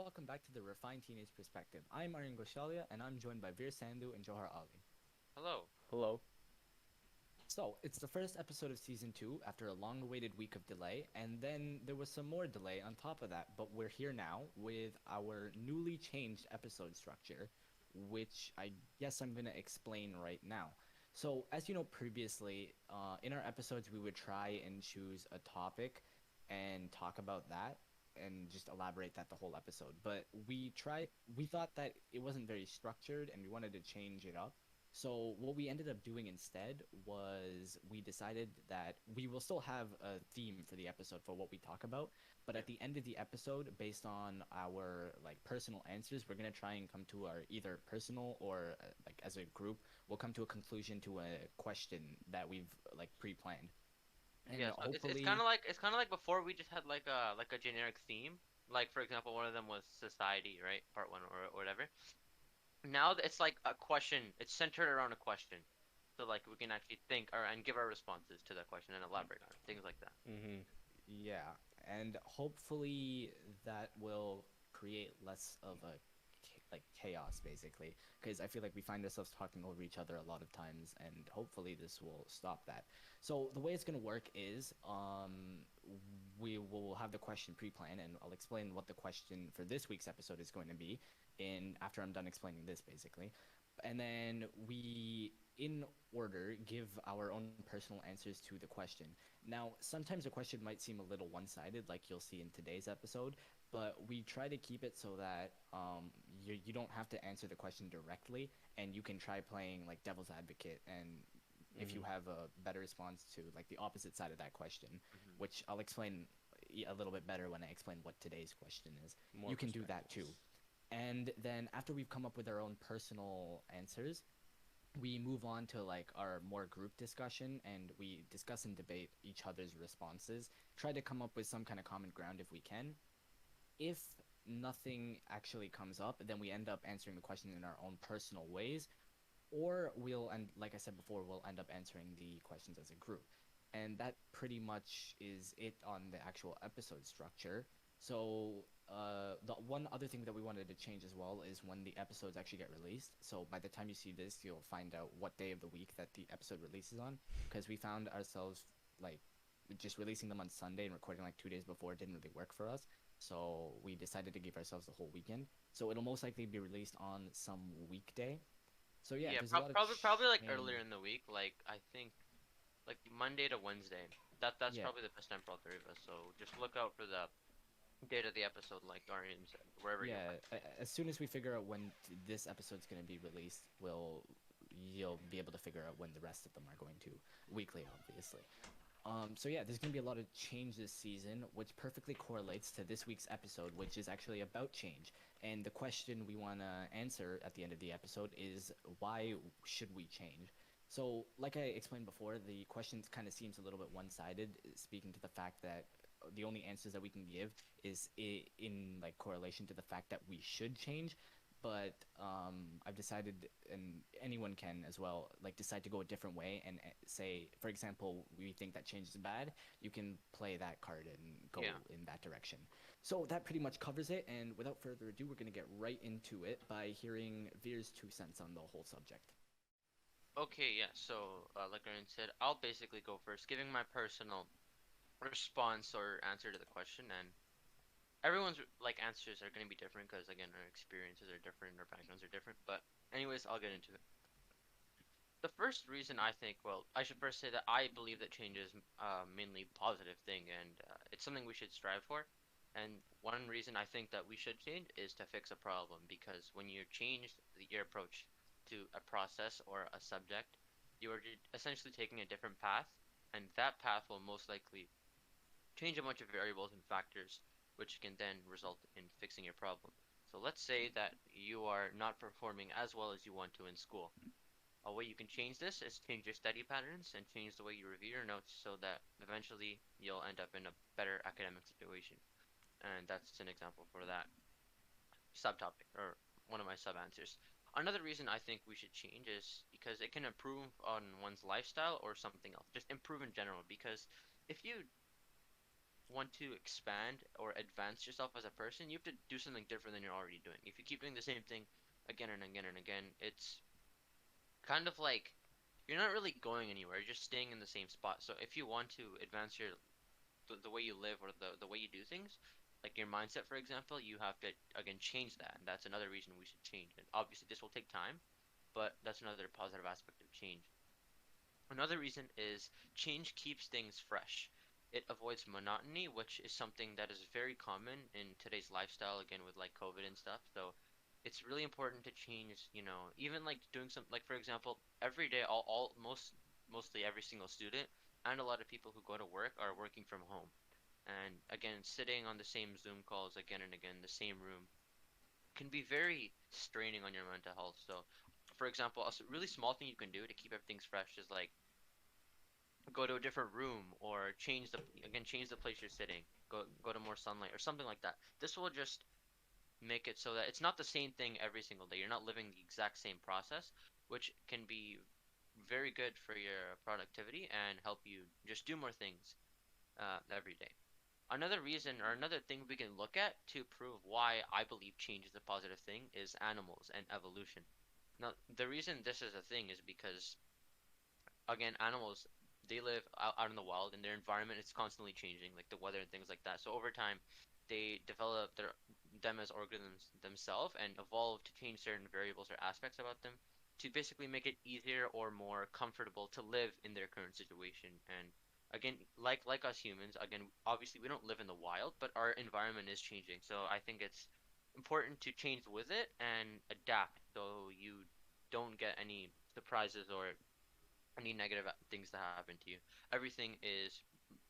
welcome back to the Refined Teenage Perspective. I'm Aryan Goshalia, and I'm joined by Veer Sandhu and Johar Ali. Hello. Hello. So, it's the first episode of season 2 after a long awaited week of delay, and then there was some more delay on top of that, but we're here now with our newly changed episode structure, which I guess I'm going to explain right now. So, as you know, previously, in our episodes, we would try and choose a topic and talk about that and just elaborate that the whole episode. But we thought that it wasn't very structured and we wanted to change it up. So what we ended up doing instead was we decided that we will still have a theme for the episode for what we talk about, but Yeah. at the end of the episode, based on our like personal answers, we're gonna try and come to our either personal or like as a group, we'll come to a conclusion to a question that we've like pre-planned, and Yeah, so it's kind hopefully, of like before we just had like a generic theme. Like for example, one of them was society, right? Part 1 or whatever. Now it's like a question. It's centered around a question. So like we can actually think or and give our responses to that question and elaborate on it, things like that. Mm-hmm. yeah, and hopefully that will create less of a like chaos basically, because I feel like we find ourselves talking over each other a lot of times, and hopefully this will stop that. So the way it's going to work is we will have the question pre-planned, and I'll explain what the question for this week's episode is going to be in after I'm done explaining this basically. And then we in order give our own personal answers to the question. Now, sometimes a question might seem a little one-sided, like you'll see in today's episode, but we try to keep it so that you don't have to answer the question directly, and you can try playing like devil's advocate, and if you Mm-hmm. have a better response to like the opposite side of that question, Hmm. which I'll explain a little bit better when I explain what today's question is, More you can do that too. perspectives. And then after we've come up with our own personal answers, we move on to like our more group discussion, and we discuss and debate each other's responses, try to come up with some kind of common ground if we can. If nothing actually comes up, then we end up answering the question in our own personal ways, or we'll and like I said before, we'll end up answering the questions as a group. And that pretty much is it on the actual episode structure. So the one other thing that we wanted to change as well is when the episodes actually get released. So by the time you see this, you'll find out what day of the week that the episode releases on, because we found ourselves like just releasing them on Sunday and recording like 2 days before didn't really work for us. So we decided to give ourselves the whole weekend. So it'll most likely be released on some weekday. So yeah, Yeah, there's a lot of probably like earlier change. in the week. Like I think like Monday to Wednesday. That's Yeah, probably the best time for all three of us. So just look out for the date of the episode, like Arian said, wherever you yeah. find. As soon as we figure out when this episode's gonna be released, you'll be able to figure out when the rest of them are going to weekly, obviously. So yeah, there's gonna be a lot of change this season, which perfectly correlates to this week's episode, which is actually about change. And the question we wanna answer at the end of the episode is why should we change? So, like I explained before, the question kind of seems a little bit one-sided, speaking to the fact that the only answers that we can give is in like correlation to the fact that we should change. But I've decided, and anyone can as well, like decide to go a different way and say, for example, we think that change is bad. You can play that card and go Yeah. in that direction. So that pretty much covers it. And without further ado, we're gonna get right into it by hearing Veer's 2 cents on the whole subject. Okay, yeah. So, like Aaron said, I'll basically go first, giving my personal response or answer to the question, and everyone's like answers are going to be different because again, our experiences are different, our backgrounds are different. But anyways, I'll get into it. The first reason I think, well, I should first say that I believe that change is mainly a positive thing, and it's something we should strive for. And one reason I think that we should change is to fix a problem, because when you change your approach to a process or a subject, you are essentially taking a different path, and that path will most likely change a bunch of variables and factors, which can then result in fixing your problem. So let's say that you are not performing as well as you want to in school. A way you can change this is change your study patterns and change the way you review your notes so that eventually you'll end up in a better academic situation. And that's an example for that subtopic or one of my sub answers. Another reason I think we should change is because it can improve on one's lifestyle or something else. Just improve in general because if you want to expand or advance yourself as a person, you have to do something different than you're already doing. If you keep doing the same thing again and again and again, it's kind of like you're not really going anywhere. You're just staying in the same spot. So if you want to advance the way you live or the way you do things, like your mindset, for example, you have to again change that, and that's another reason we should change. And obviously, this will take time, but that's another positive aspect of change. Another reason is change keeps things fresh. It avoids monotony, which is something that is very common in today's lifestyle, again with like COVID and stuff. So it's really important to change, even like doing some like for example, every day mostly every single student and a lot of people who go to work are working from home. And again, sitting on the same Zoom calls again and again, the same room can be very straining on your mental health. So, for example, a really small thing you can do to keep everything fresh is like go to a different room or change the place you're sitting. Go to more sunlight or something like that. This will just make it so that it's not the same thing every single day. You're not living the exact same process, which can be very good for your productivity and help you just do more things every day. Another reason or another thing we can look at to prove why I believe change is a positive thing is animals and evolution. Now, the reason this is a thing is because, again, animals, they live out in the wild and their environment is constantly changing, like the weather and things like that. So over time, they develop them as organisms themselves and evolve to change certain variables or aspects about them to basically make it easier or more comfortable to live in their current situation. And again, like us humans, again, obviously we don't live in the wild, but our environment is changing. So I think it's important to change with it and adapt so you don't get any surprises or any negative things that happen to you. Everything is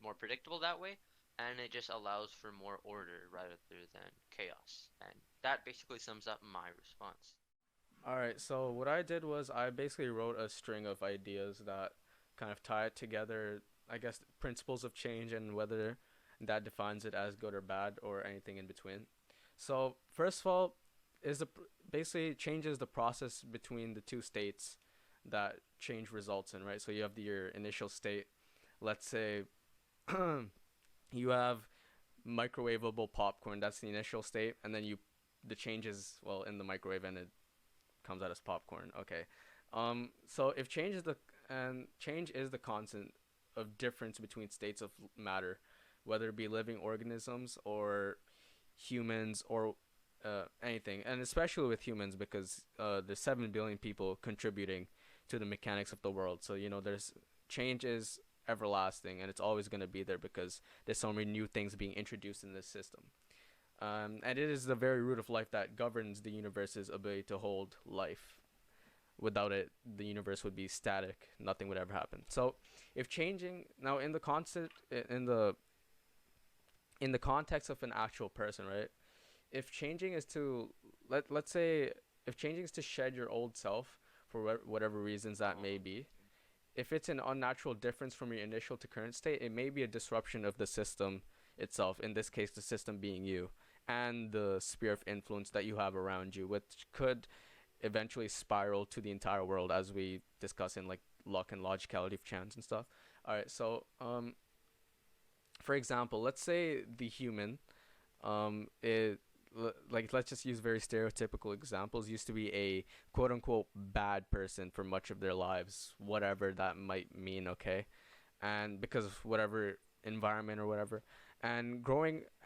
more predictable that way, and it just allows for more order rather than chaos. And that basically sums up my response. All right, so what I did was I basically wrote a string of ideas that kind of tie it together, I guess, principles of change and whether that defines it as good or bad or anything in between. So, first of all, is the basically changes the process between the two states that change results in, right? So you have your initial state. Let's say you have microwavable popcorn. That's the initial state, and then you the change is well in the microwave and it comes out as popcorn. Okay. So if change is the constant of difference between states of matter, whether it be living organisms or humans or anything, and especially with humans because there's 7 billion people contributing to the mechanics of the world. So there's change is everlasting and it's always going to be there because there's so many new things being introduced in this system. And it is the very root of life that governs the universe's ability to hold life. Without it, the universe would be static. Nothing would ever happen. So, if changing now in the concept in the context of an actual person, right? If changing is to let's say if changing is to shed your old self for whatever reasons that may Oh, be, if it's an unnatural difference from your initial to current state, it may be a disruption of the system itself. In this case, the system being you and the sphere of influence that you have around you, which could eventually spiral to the entire world, as we discuss in like luck and logicality of chance and stuff. All right, so for example, let's say the human, it like let's just use very stereotypical examples, used to be a quote unquote bad person for much of their lives, whatever that might mean, okay? And because of whatever environment or whatever. And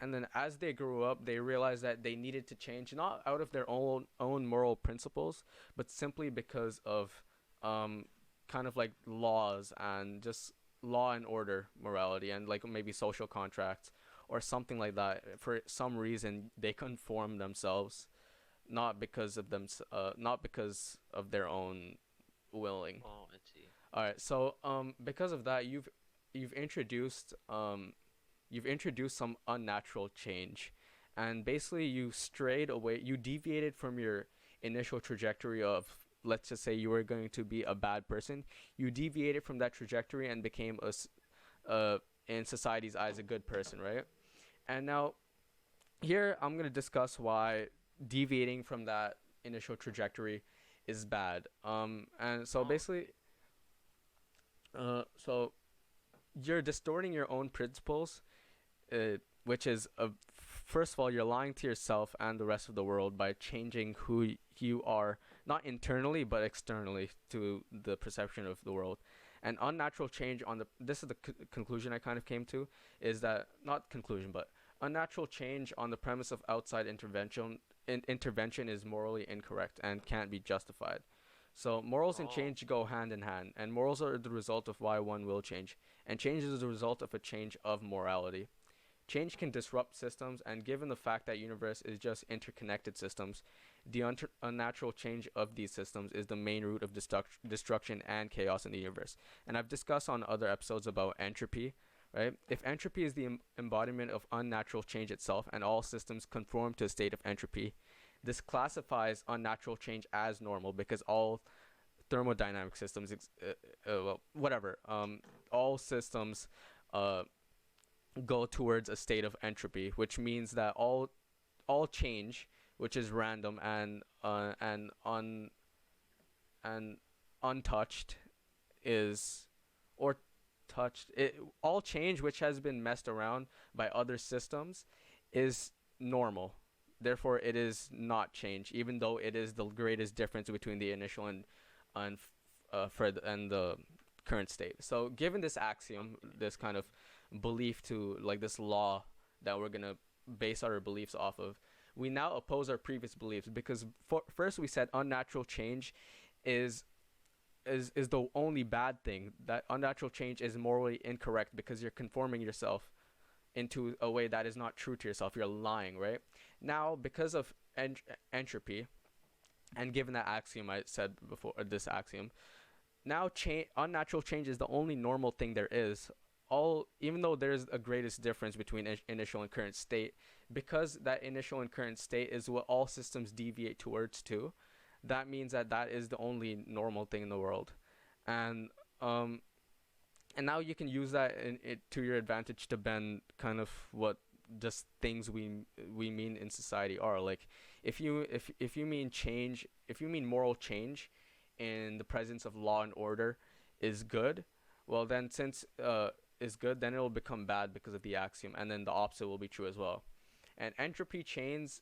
then as they grew up, they realized that they needed to change, not out of their own moral principles, but simply because of um kind of like laws and just law and order morality and like maybe social contracts or something like that. For some reason they conform themselves, not because of their own willing. oh, I see. All right, so because of that, you've introduced some unnatural change, and basically you deviated from your initial trajectory of, let's just say you were going to be a bad person. You deviated from that trajectory and became uh in society's eyes a good person, right? And now here I'm gonna discuss why deviating from that initial trajectory is bad. And so Oh, basically, so you're distorting your own principles which is first of all, you're lying to yourself and the rest of the world by changing who you are, not internally but externally to the perception of the world. And unnatural change on the this is the conclusion I kind of came to, is that not conclusion but unnatural change on the premise of outside intervention is morally incorrect and can't be justified. So morals and Oh. change go hand in hand, and morals are the result of why one will change, and change is the result of a change of morality. Change can disrupt systems, and given the fact that universe is just interconnected systems, the unnatural change of these systems is the main root of destruction and chaos in the universe. And I've discussed on other episodes about entropy, right? If entropy is the embodiment of unnatural change itself, and all systems conform to a state of entropy, this classifies unnatural change as normal because all thermodynamic systems, well, whatever, all systems uh, go towards a state of entropy, which means that all change, which is random and untouched, is or touched it, all change which has been messed around by other systems is normal. Therefore, it is not change, even though it is the greatest difference between the initial and and the current state. So, given this axiom, this kind of belief to like this law that we're gonna base our beliefs off of, we now oppose our previous beliefs because first we said unnatural change is is the only bad thing. That unnatural change is morally incorrect because you're conforming yourself into a way that is not true to yourself. You're lying, right? Now, because of entropy, and given that axiom I said before, this axiom, now unnatural change is the only normal thing there is. All even though there's a greatest difference between initial and current state, because that initial and current state is what all systems deviate towards too. That means that that is the only normal thing in the world, and um, and now you can use that to your advantage to bend kind of what just things we mean in society are. Like if you mean change, if you mean moral change in the presence of law and order is good, well then since is good, then it'll become bad because of the axiom, and then the opposite will be true as well. And entropy chains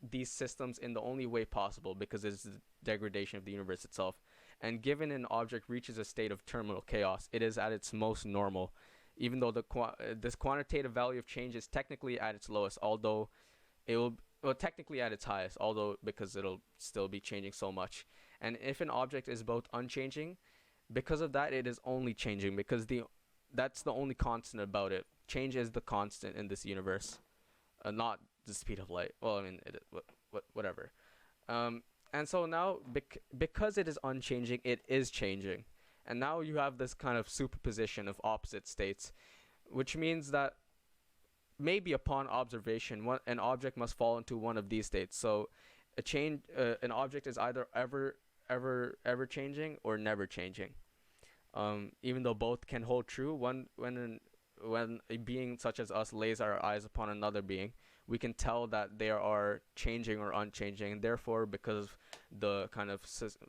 these systems in the only way possible because it's the degradation of the universe itself. And given an object reaches a state of terminal chaos, it is at its most normal, even though this quantitative value of change is technically at its lowest, although it will well technically at its highest, although because it'll still be changing so much. And if an object is both unchanging, because of that, it is only changing because the that's the only constant about it. Change is the constant in this universe, not the speed of light. Well, I mean, whatever. And so now, because it is unchanging, it is changing. And now you have this kind of superposition of opposite states, which means that maybe upon observation, an object must fall into one of these states. So, an object is either ever changing or never changing. Even though both can hold true, when a being such as us lays our eyes upon another being, we can tell that they are changing or unchanging. And therefore, because of the kind of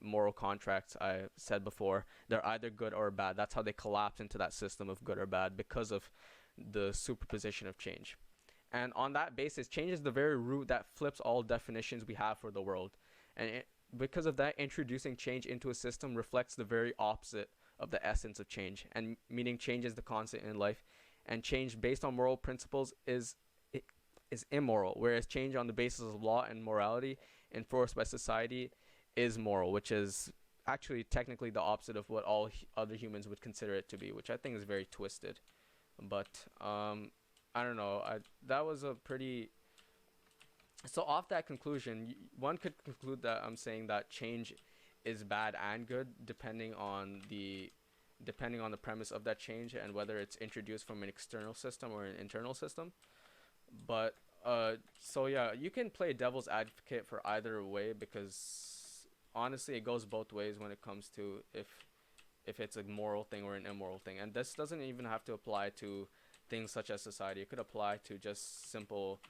moral contracts I said before, they're either good or bad. That's how they collapse into that system of good or bad because of the superposition of change. And on that basis, change is the very root that flips all definitions we have for the world. And because of that, introducing change into a system reflects the very opposite of the essence of change, and meaning change is the constant in life, and change based on moral principles is immoral, whereas change on the basis of law and morality enforced by society is moral, which is actually technically the opposite of what all other humans would consider it to be, which I think is very twisted. But I don't know. That was a pretty. So off that conclusion, one could conclude that I'm saying that change is bad and good depending on the premise of that change and whether it's introduced from an external system or an internal system. But so yeah, you can play devil's advocate for either way because honestly it goes both ways when it comes to if it's a moral thing or an immoral thing. And this doesn't even have to apply to things such as society. It could apply to just simple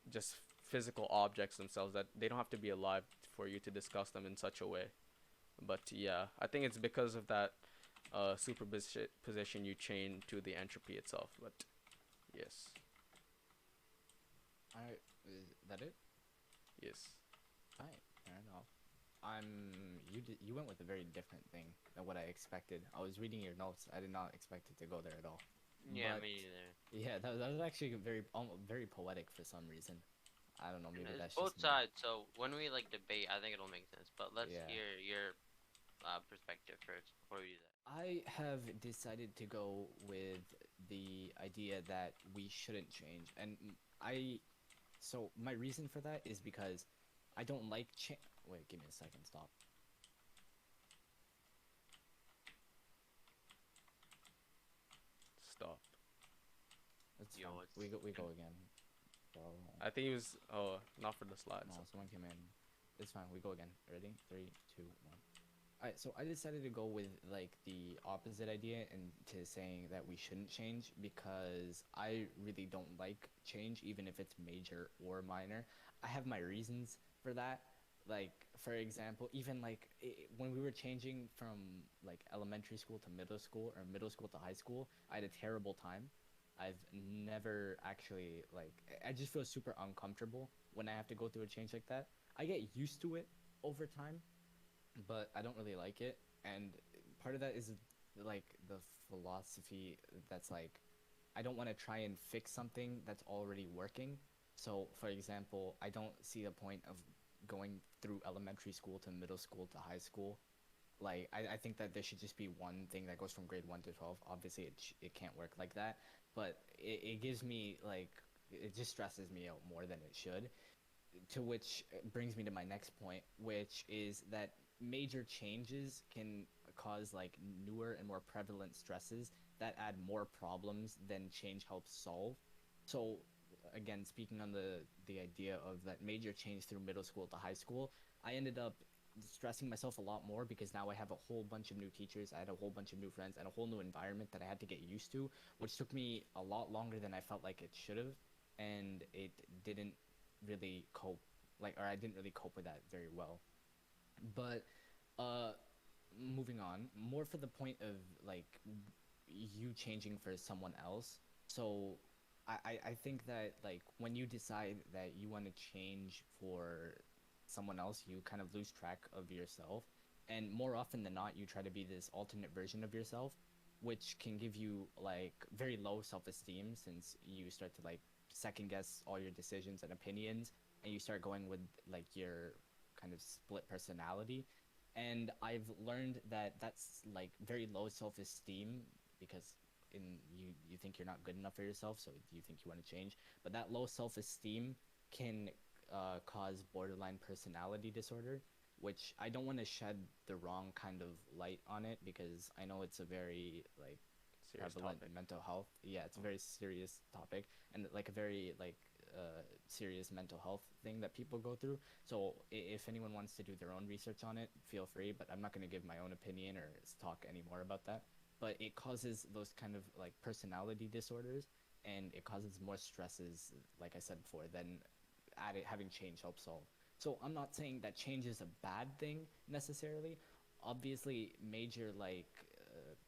just physical objects themselves, that they don't have to be alive for you to discuss them in such a way. But yeah, I think it's because of that superposition you chain to the entropy itself. But Yes. Alright, is that it? Yes. Alright, fair enough. You went with a very different thing than what I expected. I was reading your notes. I did not expect it to go there at all. Yeah, But me neither. yeah, that was actually very poetic for some reason. I don't know, And maybe it's that's both just me. sides, so when we like debate, I think it'll make sense. But let's Yeah. hear your perspective first before we do that. I have decided to go with the idea that we shouldn't change. And so my reason for that is because I don't like Wait, give me a second, stop. Stop. That's Yo, fine. it's We go again. So, I think he was. Oh, not for the slides. no, someone came in. It's fine. We go again. Ready? 3, 2, 1. Alright, so I decided to go with like the opposite idea and to saying that we shouldn't change because I really don't like change, even if it's major or minor. I have my reasons for that. Like, for example, even like when we were changing from like elementary school to middle school or middle school to high school, I had a terrible time. I've never actually like I just feel super uncomfortable when I have to go through a change like that. I get used to it over time, but I don't really like it. And part of that is like the philosophy that's like I don't want to try and fix something that's already working. So, for example, I don't see the point of going through elementary school to middle school to high school. Like, I think that there should just be one thing that goes from grade 1 to 12. Obviously, it can't work like that, but it gives me, like, it just stresses me out more than it should, to which brings me to my next point, which is that major changes can cause like newer and more prevalent stresses that add more problems than change helps solve. So again, speaking on the idea of that major change through middle school to high school, I ended up stressing myself a lot more because now I have a whole bunch of new teachers, I had a whole bunch of new friends, and a whole new environment that I had to get used to, which took me a lot longer than I felt like it should have, and it didn't really cope like or I didn't really cope with that very well. But uh moving on, more for the point of like you changing for someone else. So I think that like when you decide that you want to change for someone else, you kind of lose track of yourself. And more often than not, you try to be this alternate version of yourself, which can give you like very low self-esteem since you start to like second guess all your decisions and opinions, and you start going with like your kind of split personality. And I've learned that that's like very low self-esteem because in you think you're not good enough for yourself, so you think you want to change, but that low self-esteem can cause borderline personality disorder, which I don't want to shed the wrong kind of light on it because I know it's a very like Serious prevalent topic. mental health. Yeah, it's a very serious topic and like a very like serious mental health thing that people go through. So if anyone wants to do their own research on it, feel free. But I'm not going to give my own opinion or talk anymore about that. But it causes those kind of like personality disorders, and it causes more stresses, like I said before, than having change help solve. So I'm not saying that change is a bad thing necessarily. Obviously, major like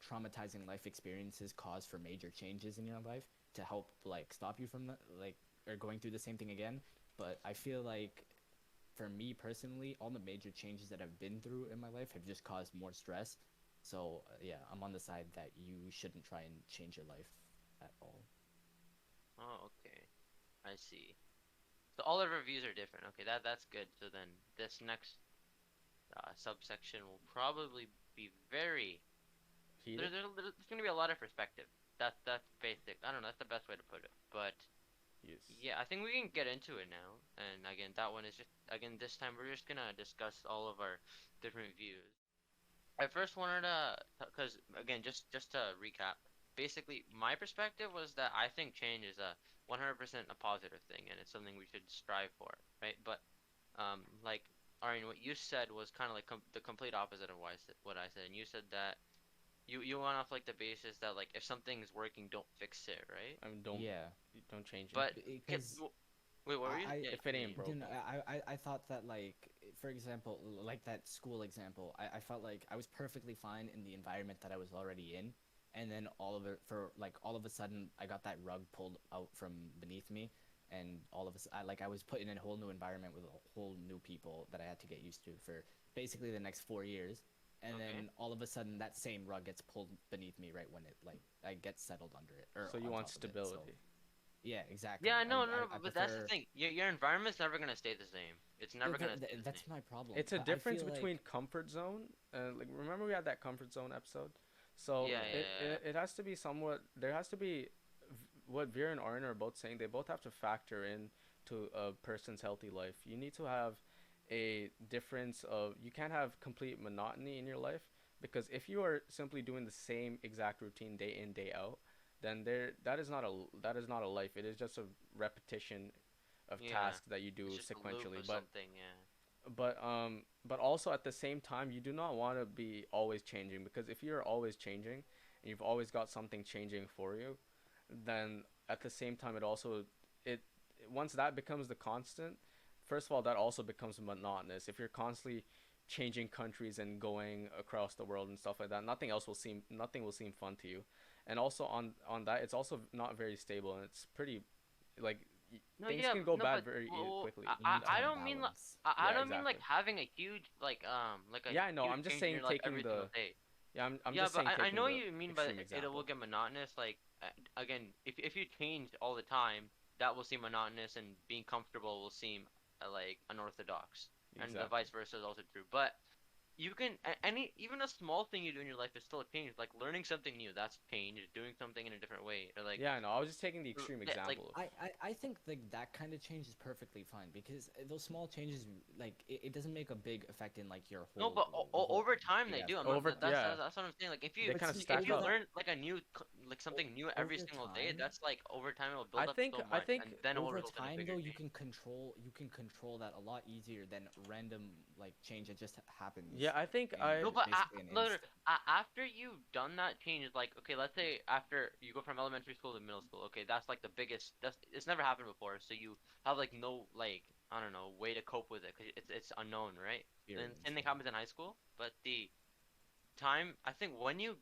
traumatizing life experiences cause for major changes in your life to help like stop you from the, like or going through the same thing again. But I feel like for me personally, all the major changes that I've been through in my life have just caused more stress. So yeah, I'm on the side that you shouldn't try and change your life at all. Oh, okay. I see. So all of our views are different. Okay, that's good. So then this next subsection will probably be very Heated. there's gonna be a lot of perspective. That's basic. I don't know. That's the best way to put it. But Yes. yeah, I think we can get into it now. And again, that one is just again this time we're just gonna discuss all of our different views. I first wanted to, because again, just to recap, basically my perspective was that I think change is a 100% a positive thing, and it's something we should strive for, right? But like Arian, what you said was kind of like the complete opposite of what I said, and you said that you went off like the basis that like if something is working, don't fix it, right? I mean, Yeah, don't change it. But because wait, what were you? I Yeah, If it ain't you- you know, broken. I thought that like for example like that school example, I felt like I was perfectly fine in the environment that I was already in, and then all of a sudden I got that rug pulled out from beneath me, and I was put in a whole new environment with a whole new people that I had to get used to for basically the next 4 years. And Okay. then all of a sudden that same rug gets pulled beneath me right when it like I get settled under it or So you on want top of it. So stability. yeah, exactly. Yeah, no, no, I but that's the prefer. thing. Your environment's never gonna stay the same. It's never gonna stay the That's same. my problem. It's a But I difference feel between like comfort zone and like remember we had that comfort zone episode. So Yeah, yeah, it has to be somewhat there has to be what Veer and Arn are both saying. They both have to factor in to a person's healthy life. You need to have a difference of you can't have complete monotony in your life because if you are simply doing the same exact routine day in day out, then that is not a life. It is just a repetition of yeah. tasks that you It's do just a loop sequentially. of something. Yeah. But also at the same time you do not want to be always changing because if you're always changing and you've always got something changing for you, then at the same time it once that becomes the constant, first of all that also becomes monotonous. If you're constantly changing countries and going across the world and stuff like that, nothing will seem fun to you. And also on that it's also not very stable and it's pretty like No, things yeah, can go no, bad but very quickly. you need to I have don't mean like balance. I Yeah, don't mean like exactly. having a huge like a Yeah, I know. huge I'm just change in saying your life taking every the single day. yeah, I'm Yeah, just but saying I know taking the what you mean by extreme it will example. get monotonous. Like again, if you change all the time, that will seem monotonous, and being comfortable will seem like unorthodox, and the Exactly. vice versa is also true. But you can any even a small thing you do in your life is still a change. Like learning something new, that's change. Doing something in a different way, or like Yeah, I know. I was just taking the extreme like example of I think like that kind of change is perfectly fine because those small changes like it doesn't make a big effect in like your no, whole but whole over time big they ass do. I'm not. over yeah, That's what I'm saying. Like they but kind of see if stack you up. over learn like a new like something new every over single day, time that's like over time it will I build up think so I much, think and then it will over result in a time bigger though change. you can control that a lot easier than random like change that just happens yeah, I think in No, I but basically an no, no, instant. after you've done that change, like okay, let's say after you go from elementary school to middle school, okay, that's like the biggest. That's it's never happened before, so you have like no like I don't know way to cope with it because it's unknown, right? Then Experience, same thing yeah. happens in high school, but the time I think when you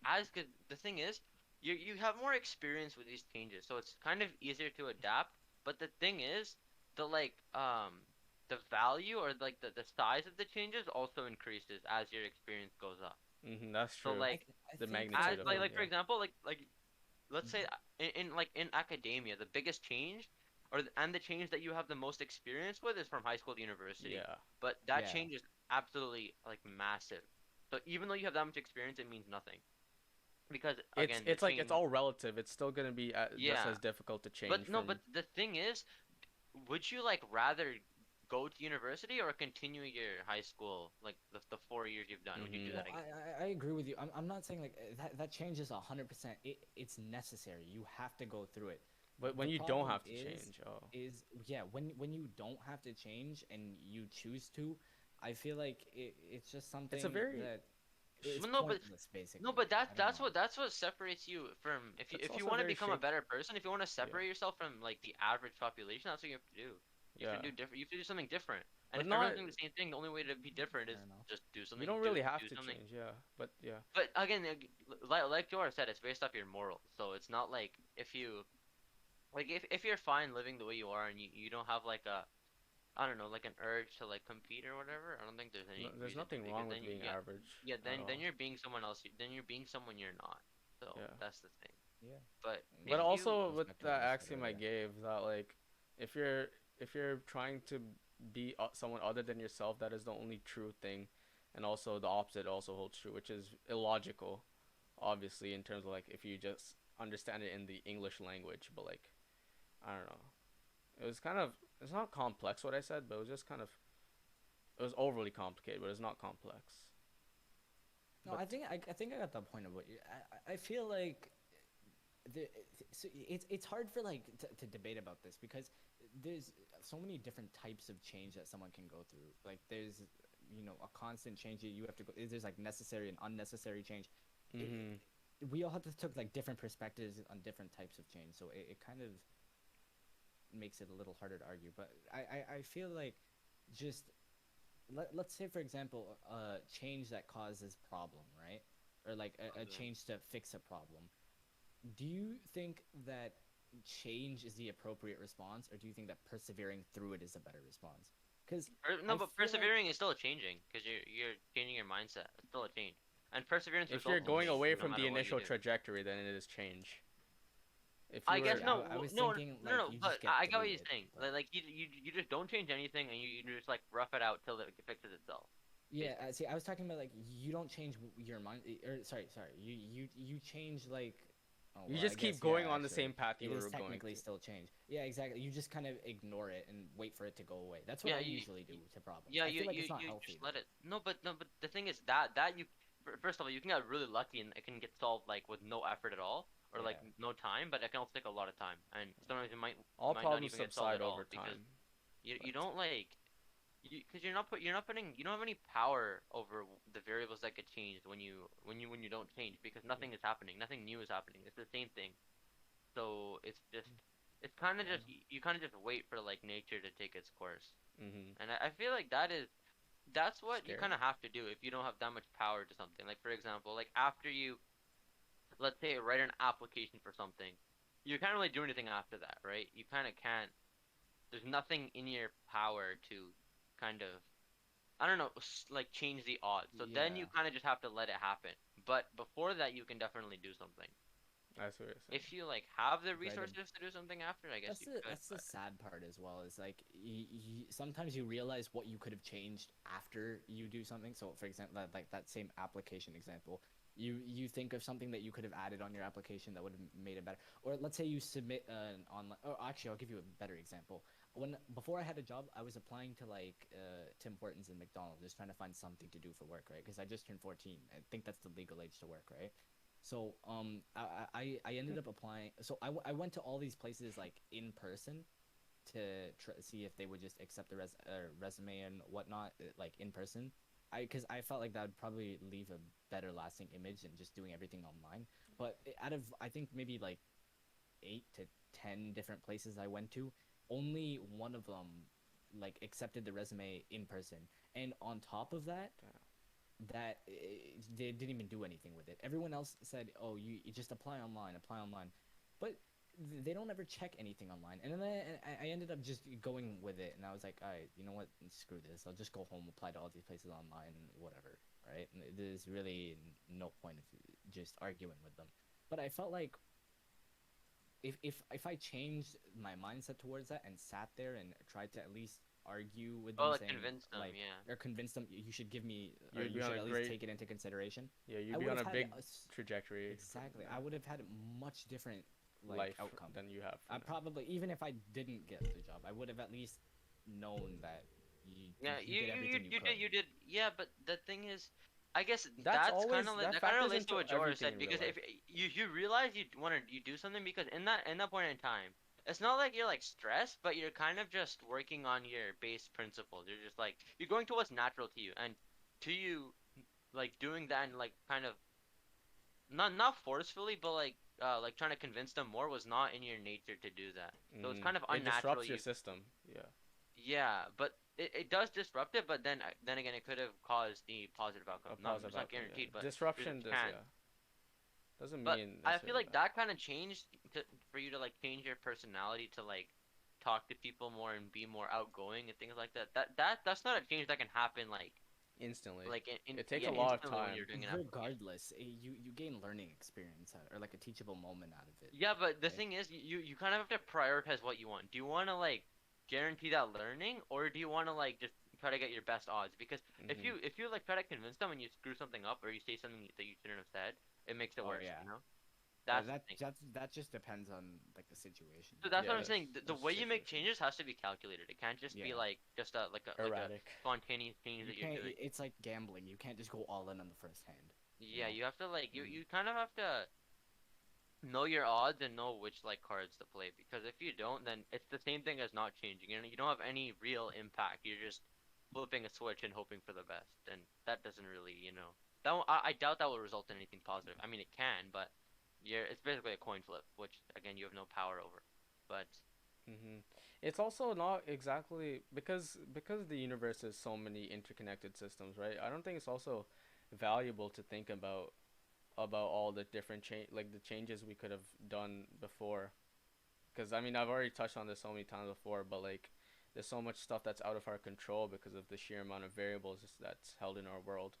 as good the thing is you have more experience with these changes, so it's kind of easier to adapt. But the thing is, the like the value or like the size of the changes also increases as your experience goes up. that's So true. like I The think as magnitude of it, like for yeah. example like let's say Mhm. in like in academia the biggest change and the change that you have the most experience with is from high school to university. Yeah. But that Yeah. change is absolutely like massive. So even though you have that much experience, it means nothing because again the It's like it's change. all relative. It's still going to be just Yeah, as difficult to change but no, but from the thing is, would you like rather go to university or continue your high school like the 4 years you've done? Would you do mhm. No, that again? I agree with you. I'm not saying like that changes 100%. It's necessary. You have to go through it. But when The you don't problem have to change, oh. is yeah, when you don't have to change and you choose to, I feel like it's just It's a something very that it's Well, no, but pointless no, basically. but I don't know. that's what separates you from it's if you also want to very become a shaped better person, if you want to yeah. separate yourself from like the average population, that's what you have to do. You have Yeah. to do different. You have to do something different. And But if everyone's not doing the same thing, the only way to be different is Fair enough. just do you something. don't really Do have to something. change, yeah. But yeah. But again, like George said, it's based off your morals. So it's not like if you like if you're fine living the way you are and you don't have like a I don't know like an urge to like compete or whatever. I don't think there's No, any there's reason to nothing because wrong then with being yeah average yeah at then all. you're being someone else. Then you're being someone you're not. So Yeah. that's the thing. Yeah. But But if Yeah. you also with Respect what that you said axiom I earlier. gave that like if you're if you're trying to be someone other than yourself, that is the only true thing, and also the opposite also holds true, which is illogical, obviously in terms of like if you just understand it in the English language. But like I don't know, it was kind of it's not complex what I said, but it was just kind of it was overly complicated, but it's not complex. No, But I think I got the point of what you. I feel like the so it's hard for like to debate about this because there's so many different types of change that someone can go through. Like there's a constant change that you have to go. There's like necessary and unnecessary change. mhm. It, we all have to took like different perspectives on different types of change, so it kind of makes it a little harder to argue. But I feel like just let's say for example change that causes problem, right? or like a Okay. change to fix a problem. Do you think that change is the appropriate response, or do you think that persevering through it is a better response? Because No, I but feel like persevering is still changing because you're changing your mindset. It's still a change, and perseverance If you're results in going change away no from the matter what you initial do. trajectory, then it is change. If I you guess see, were, I was no, thinking no, like no. you But just get I got what through you're it, saying. but Like you just don't change anything, and you just like rough it out till it fixes itself, yeah, basically. see, I was talking about like you don't change your mind, or sorry, you change like, oh you well, I just keep guess yeah, going on the actually, same path you it is were going technically to. still change. Yeah, exactly. You just kind of ignore it and wait for it to go away. That's what Yeah, I usually do to problems. yeah, I feel like it's not you healthy just let though. it. No, but the thing is that you first of all you can get really lucky and it can get solved like with no effort at all or like Yeah, no time, but it can also take a lot of time, and sometimes All might not problems even get solved subside at over all because time. you But don't like because you're not putting you don't have any power over the variables that get changed when you don't change because yeah, nothing is happening, nothing new is happening. It's the same thing. So it's kind of yeah, just you kind of just wait for like nature to take its course. hmm And I feel like that's what you scary. kind of have to do if you don't have that much power to something. Like for example, like after you let's say write an application for something, you can't really do anything after that, right? You kind of can't. There's nothing in your power to kind of I don't know, like change the odds. So then you yeah. kind of just have to let it happen. But before that, you can definitely do something. That's what you're saying. If you like have the Right. resources to do something after, I guess you could. That's the But sad part as well. Is like sometimes you realize what you could have changed after you do something. So for example, like that same application example, you think of something that you could have added on your application that would have made it better. Or let's say you submit an online. Or actually, I'll give you a better example. When before I had a job, I was applying to like Tim Hortons and McDonald's, just trying to find something to do for work, right? Because I just turned 14. I think that's the legal age to work, right? So I ended up applying. So I went to all these places like in person to see if they would just accept the resume and whatnot, like in person. Because I felt like that would probably leave a better lasting image than just doing everything online. But out of I think maybe like 8 to 10 different places I went to, only one of them like accepted the resume in person. And on top of that, they didn't even do anything with it. Everyone else said, "Oh, you just apply online," but they don't ever check anything online. And then I ended up just going with it, and I was like, "All right, you know what? Screw this. I'll just go home, apply to all these places online, whatever." Right? And there's really no point of just arguing with them. But I felt like if I changed my mindset towards that and sat there and tried to at least argue with oh, them, like saying convince them, like yeah. or convince them you should give me or You'd be you on should a at least great, take it into consideration, yeah, I you'd be would on have a had big trajectory exactly. I for would have had a much different like life outcome. than you have I for now. probably even if I didn't get the job, I would have at least known that Yeah, you did everything you could. you did. Yeah, but the thing is, I guess That's always that that kind of factors relates to into what George everything said in real because life. if you realize you do something because in that point in time, it's not like you're like stressed, but you're kind of just working on your base principles. You're just like you're going to what's natural to you, and to you, like doing that and like kind of not forcefully, but like trying to convince them more was not in your nature to do that. So it's kind of It unnatural. disrupts your system. Yeah, Yeah, but it does disrupt it, but then again, it could have caused the positive outcome. a Not positive it's not outcome. Yeah, guaranteed, but disruption it does. can. Yeah, doesn't But mean I feel necessarily like bad. that kind of changed for you to like change your personality to like talk to people more and be more outgoing and things like that. That's not a change that can happen Instantly, like in it takes yeah a lot of instantly when you're time. doing an application. Regardless, you gain learning experience or like a teachable moment out of it, Yeah, but the right? thing is, you kind of have to prioritize what you want. Do you want to like guarantee that learning, or do you want to like just try to get your best odds? Because hmm if you like try to convince them and you screw something up or you say something that you shouldn't have said, it makes it Oh worse. yeah. You know, that's the thing. That just depends on like the situation. So that's what Yeah, I'm saying. The that's way you make situational. changes has to be calculated. It can't just be Yeah. like just a like a Erratic. spontaneous change You that you're can't. doing. It's like gambling. You can't just go all in on the first hand. You Yeah, know. you have to like Mm. you kind of have to know your odds and know which like cards to play because if you don't then it's the same thing as not changing you don't have any real impact you're just flipping a switch and hoping for the best and that doesn't really I doubt that will result in anything positive. I mean it can but it's basically a coin flip which again you have no power over but hmm It's also not exactly because the universe has so many interconnected systems, right? I don't think it's also valuable to think about about all the different the changes we could have done before. Because I mean, I've already touched on this so many times before, but like, there's so much stuff that's out of our control because of the sheer amount of variables that's held in our world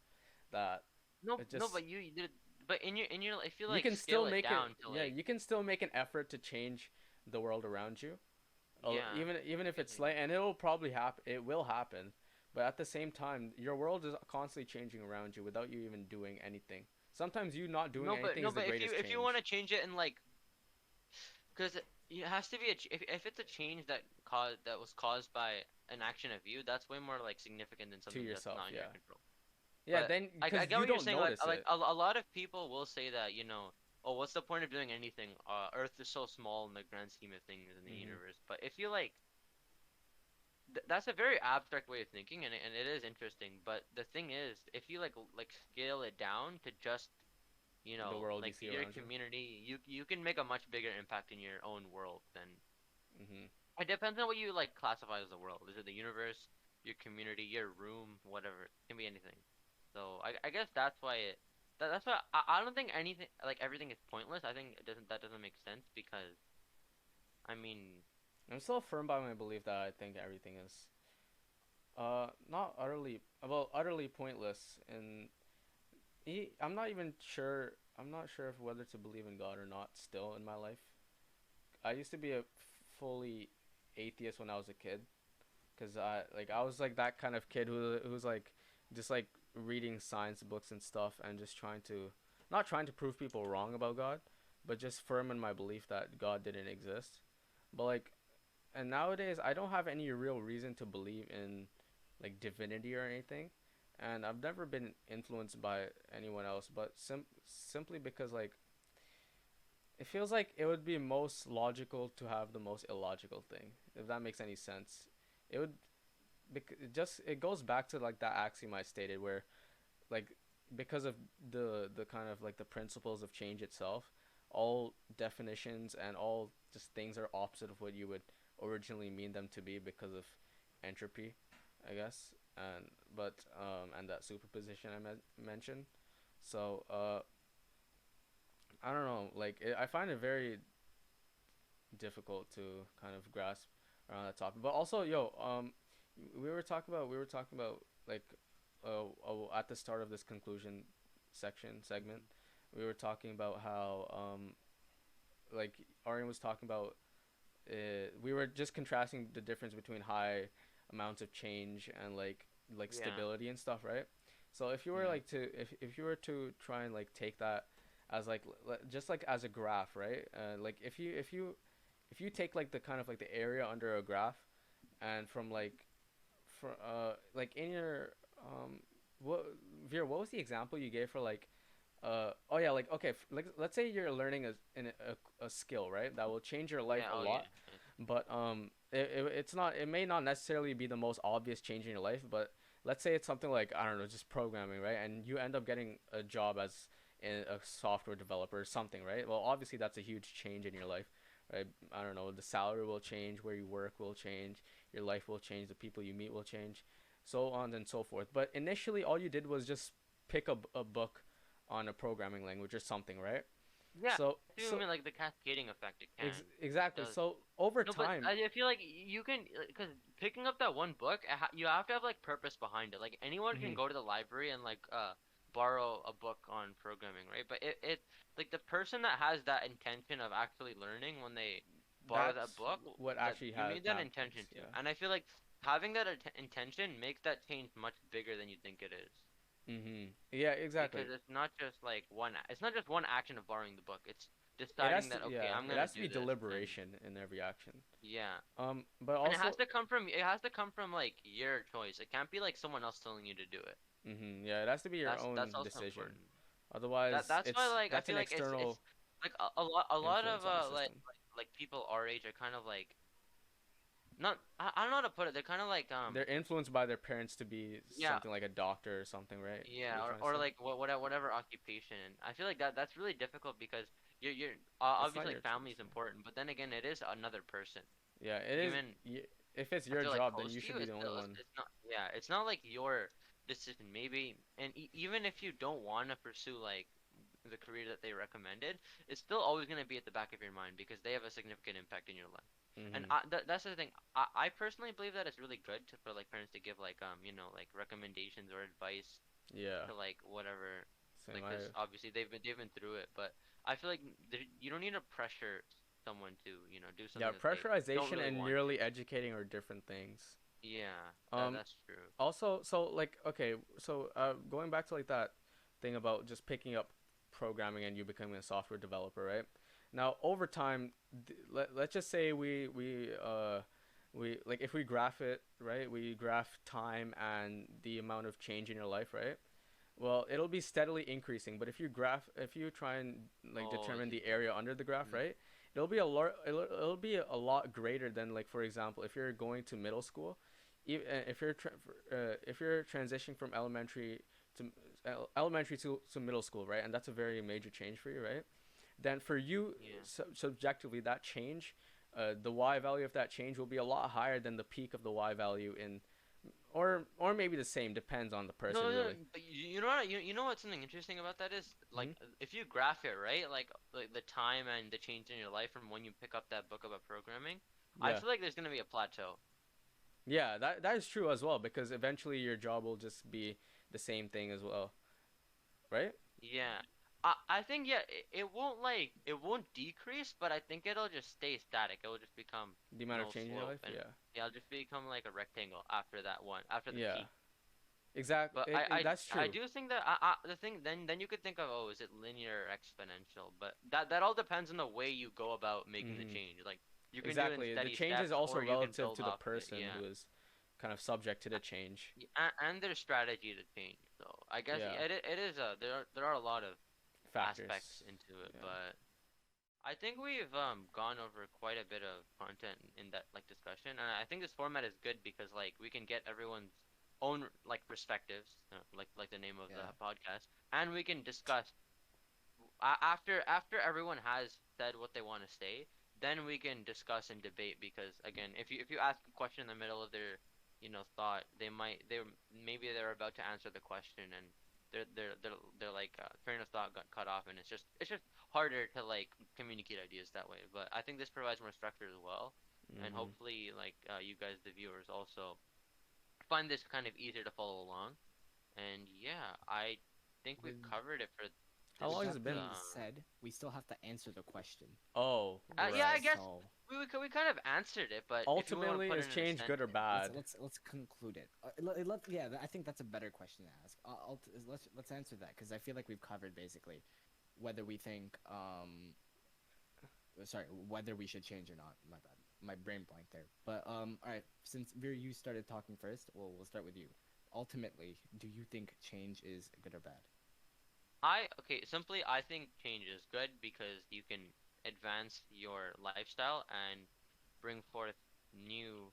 that No, it no, just but you did. But in your, if you you like can still scale it make it. down to Yeah, like, you can still make an effort to change the world around you, yeah, even if it's mhm. slight, and it'll probably happen. It will happen, but at the same time, your world is constantly changing around you without you even doing anything. Sometimes you not doing No, but anything no, is the but greatest if you want change to change it in like, because it has to be if it's a change that was caused by an action of you, that's way more like significant than to something that's yourself. not in your Yeah, control. yeah. But Then I because get you what you're don't saying. Like notice like it. a lot of people will say that, you know, oh, what's the point of doing anything? Earth is so small in the grand scheme of things in the Hmm. universe. But if you like, that's a very abstract way of thinking, and it is interesting. But the thing is, if you like scale it down to just, you The know, world you like see your around you. community, you can make a much bigger impact in your own world than. Hmm. It depends on what you like classify as the world. Is it the universe, your community, your room, whatever? It can be anything. So I guess that's why that's why I don't think anything like everything is pointless. I think that doesn't make sense because I mean, I'm still firm by my belief that I think everything is not utterly pointless, and I'm not even sure. I'm not sure if whether to believe in God or not. Still in my life, I used to be a fully atheist when I was a kid, because I was like that kind of kid who's like just like reading science books and stuff and just trying to not trying to prove people wrong about God, but just firm in my belief that God didn't exist. But like, and nowadays I don't have any real reason to believe in like divinity or anything, and I've never been influenced by anyone else, but simply because like it feels like it would be most logical to have the most illogical thing, if that makes any sense. It would it goes back to like that axiom I stated where like because of the kind of like the principles of change itself, all definitions and all just things are opposite of what you would originally mean them to be because of entropy, I guess, and that superposition mentioned. So I don't know, like I find it very difficult to kind of grasp around that topic. But also, we were talking about like at the start of this conclusion segment, we were talking about how like Arian was talking about we were just contrasting the difference between high amounts of change and like yeah, stability and stuff, right? So if you were Yeah. like to if you were to try and like take that as like just like as a graph, right? Like if you take like the kind of like the area under a graph and from like in your what Veer, what was the example you gave for like oh yeah, like okay, like let's say you're learning a skill, right? That will change your life yeah, a oh yeah, lot, but it's not, it may not necessarily be the most obvious change in your life, but let's say it's something like, I don't know, just programming, right? And you end up getting a job as a software developer or something, right? Well, obviously that's a huge change in your life, right? I don't know, the salary will change, where you work will change, your life will change, the people you meet will change, so on and so forth. But initially all you did was just pick a book on a programming language or something, right? yeah. So I do mean like the cascading effect. It can it exactly. does. So over No, but time, I feel like you can, because picking up that one book, you have to have like purpose behind it. Like anyone can mhm, go to the library and like borrow a book on programming, right? But it like the person that has that intention of actually learning when they borrow that that's book, what that actually you made that matters. intention to, Yeah. and I feel like having that intention makes that change much bigger than you think it is. Yeah. Exactly. Because it's not just one action of borrowing the book. It's deciding that, okay, I'm It gonna has to do be this, and deliberation in every action. yeah. But And also, it has to come from like your choice. It can't be like someone else telling you to do it. yeah, it has to be your That's own also decision. important. Otherwise, That's why like I that's feel an like it's external like a lot of influence on the system. people our age are kind of like not, I don't know how to put it. They're kind of like They're influenced by their parents to be yeah, something like a doctor or something, right? yeah, You're trying to or say like whatever occupation. And I feel like that's really difficult because you're it's not obviously your like family choice. is important, but then again it is another person. Yeah, it is. Even If it's I your feel like job, then close you to should you, be the only one. it's not, yeah, it's not like your decision maybe, and even if you don't want to pursue like the career that they recommended, it's still always going to be at the back of your mind because they have a significant impact in your life. And Mhm. that's the thing. I personally believe that it's really good to, for like parents to give like like recommendations or advice Yeah. to like whatever, Same. like because obviously they've been through it. But I feel like you don't need to pressure someone to do Yeah, something that they don't pressurization really and want to. merely educating are different things. Yeah, Um, that's true. Also, so like, okay, so going back to like that thing about just picking up programming and you becoming a software developer, right? Now, over time, let's just say we like if we graph it, right? We graph time and the amount of change in your life, right? Well, it'll be steadily increasing, but if you try and like Oh, determine you, the area under the graph, Mm. right? It'll be a lot greater than, like, for example, if you're going to middle school, if you're transitioning from to elementary to middle school, right? And that's a very major change for you, right? Then for you, yeah. subjectively, that change, the y value of that change will be a lot higher than the peak of the y value in, or maybe the same, depends on the No, person, no, really. but you know what? You know what? Something interesting about that is like Hmm. if you graph it, right? Like the time and the change in your life from when you pick up that book about programming, I Yeah. feel like there's gonna be a plateau. Yeah, that is true as well, because eventually your job will just be the same thing as well, right? Yeah. I think yeah, it won't decrease, but I think it'll just stay static. It will just become The amount of no change in your slope life. and Yeah. yeah, it'll just become like a rectangle after that one, after the Yeah. peak. Exactly. But I That's I true. do think that the thing then you could think of, oh, is it linear or exponential? But that all depends on the way you go about making the Hmm. change. Like you can do it in Exactly. The steady change is steps also or you can relative build to the off it. person Yeah. who is kind of subject to the change. And their strategy to change. So I guess Yeah. yeah, it is there are a lot of aspects Factors. into it, Yeah. but I think we've gone over quite a bit of content in that like discussion, and I think this format is good because like we can get everyone's own like perspectives, like the name of the Yeah. podcast, and we can discuss after everyone has said what they want to say, then we can discuss and debate because again, if you ask a question in the middle of their thought, maybe they're about to answer the question and they're like train of thought got cut off and it's just harder to like communicate ideas that way. But I think this provides more structure as well, and Hmm. hopefully like you guys the viewers also find this kind of easier to follow along. And yeah, I think we've With covered it for How this. with long has it that been? being said, we still have to answer the question. Oh, Yeah, I right. guess So we kind of answered it, but if you want to Ultimately, put is it in a change good or sentence, bad? let's conclude it. Yeah, I think that's a better question to ask. Let's answer that because I feel like we've covered basically whether we think sorry, whether we should change or not. My bad, my brain blanked there. But all right, since Veer, you started talking first, we'll start with you. Ultimately, do you think change is good or bad? simply I think change is good because you can advance your lifestyle and bring forth new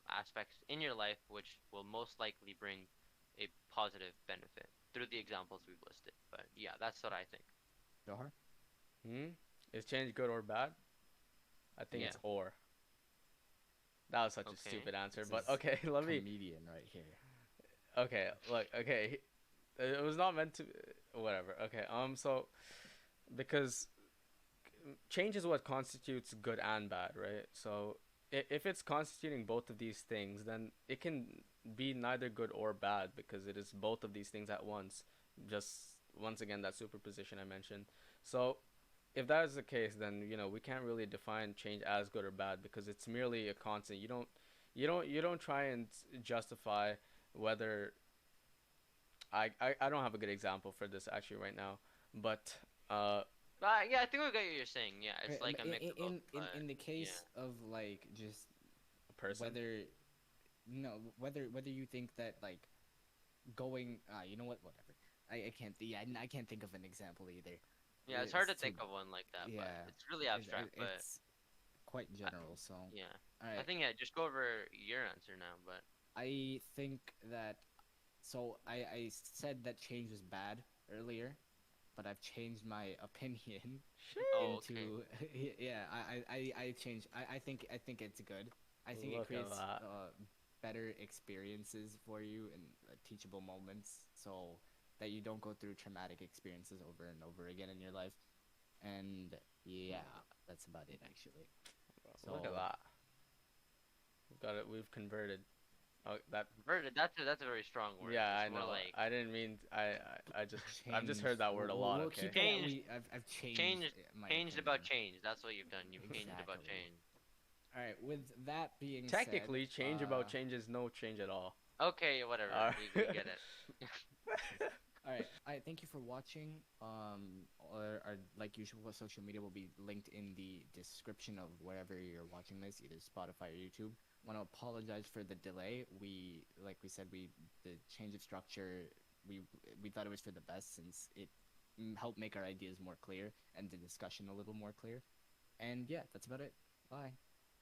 aspects in your life, which will most likely bring a positive benefit through the examples we've listed. But yeah, that's what I think. Johar? Hmm. Is change good or bad? I think Yeah. it's or. That was such a Okay. stupid answer, This but is okay. Let me. comedian right here. Okay, look. Okay, it was not meant to. Whatever. Okay. So because change is what constitutes good and bad, right? So if it's constituting both of these things, then it can be neither good or bad because it is both of these things at once. Just once again, that superposition I mentioned. So if that is the case, then we can't really define change as good or bad because it's merely a constant. You don't try and justify whether I don't have a good example for this actually right now, but uh Yeah, I think we got what you're saying. Yeah, it's like a mix of both. But In the yeah. case of like just a person. whether no whether you think that like going you know what, whatever, I can't I can't think of an example either. Yeah, it's hard It's to too think of one like that, but yeah it's really abstract. But it's quite I, general. So all yeah, I right, think yeah, just go over your answer now. But I think that so I said that change was bad earlier, but I've changed my opinion oh, okay. into yeah I changed I think it's good. I think it Look at creates that. better experiences for you and teachable moments. So that you don't go through traumatic experiences over and over again in your life. And yeah, that's about it actually. Look at So- that. We've got it. We've converted. Oh, that. Converted. That's a very strong word. Yeah, It's I more know. like I didn't mean. I've just heard that word a We'll- lot. we'll Okay. keep it at Changed- I've changed. changed- my changed about opinion. change. That's what you've done. You've changed about Exactly. change. All right. With that being Technically, said, change about change is no change at all. Okay, whatever. We get it. All right. I thank you for watching. Or like usual, social media will be linked in the description of wherever you're watching this, either Spotify or YouTube. Want to apologize for the delay. Like we said, the change of structure. We thought it was for the best since it helped make our ideas more clear and the discussion a little more clear. And yeah, that's about it. Bye.